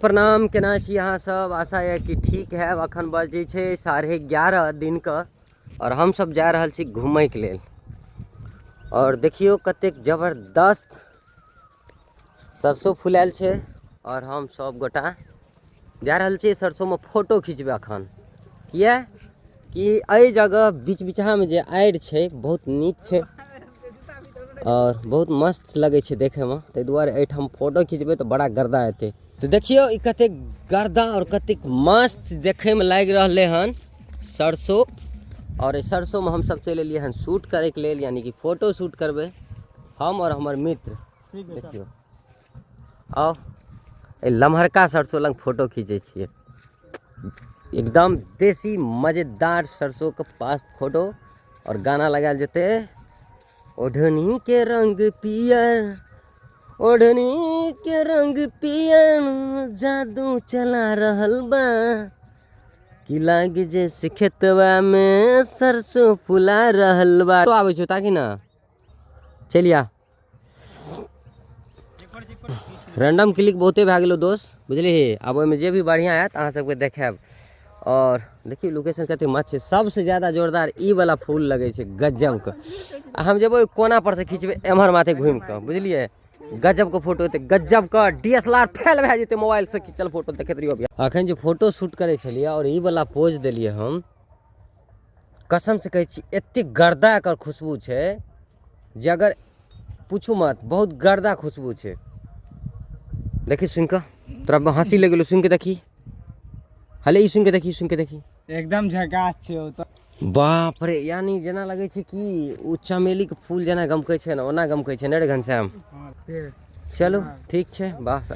प्रणाम, केना छी अहाँ सब। आशा है कि ठीक है। अखन बजे छे 11:30 दिन का और हम सब जा रहल छी घूमय के लेल। और देखियो कतेक जबरदस्त सरसों फुलायल छे और हम सब गोटा जा रहल छी सरसों में फोटो खींचबे। अखन किया कि एहि जगह बीच बीचहा में जे आड़ छे बहुत नीक छे और बहुत मस्त लगे छे देखे में, ताहि दुआरे एहिठाम फोटो खींचबे तो बड़ा गर्दा हेते। तो देखियो ई कतेक गर्दा और कतेक मस्त देखे में लाग रहले हन सरसों। और इस सरसों में हम सब चले लिए हन शूट करे के लेल, यानी कि फोटो शूट करबे हम और हमर मित्र। देखियो आओ ए लम्हरका सरसों लंग फोटो खींचे छिए, एकदम देसी मजेदार सरसों के पास फोटो। और गाना लगाल जते ओढ़नी के रंग पियर, ओढ़नी के रंग पियर, जादू चला रहल बा कि लाग जैसे खेतवा में सरसों फुला रहल बा। तो आवे छो ताकि ना चलिया रैंडम क्लिक बहुते भए गेलो दोस्त, बुझलिही। अब ओहिमे जे भी बढ़िया हैत अहाँ सबके देखाब। और देखिए लोकेशन कते मस्त है। सबसे ज्यादा जोरदार ई वाला फूल लगे छे गजब के। हम जेबो कोना पर से खींचबे एम्हर माथे घूम के, बुझलिए। गजब के फोटो होते, गजब का डीएसएलआर फेल भए जेते मोबाइल से खींचल फोटो। देखत रहियो अखन जे फोटो शूट करे छलिए और ई वाला पोज देलिए हम, कसम से कहै छी एते गर्दा एकर खुशबू छे जे अगर पूछू मत, बहुत गर्दा खुशबू छे। देखी सुन के तोरा हंसी लग गेलो, सुन के देखी हले, ई सुन के देखी, सुन के देखी एकदम झकास छे ओ तो। बाप रे, यानी जना लगे छे कि उ चमेली के फूल जना गमकै छे ना, ओना गमकै छे ने रे घनश्याम। चलो ठीक छे, बस।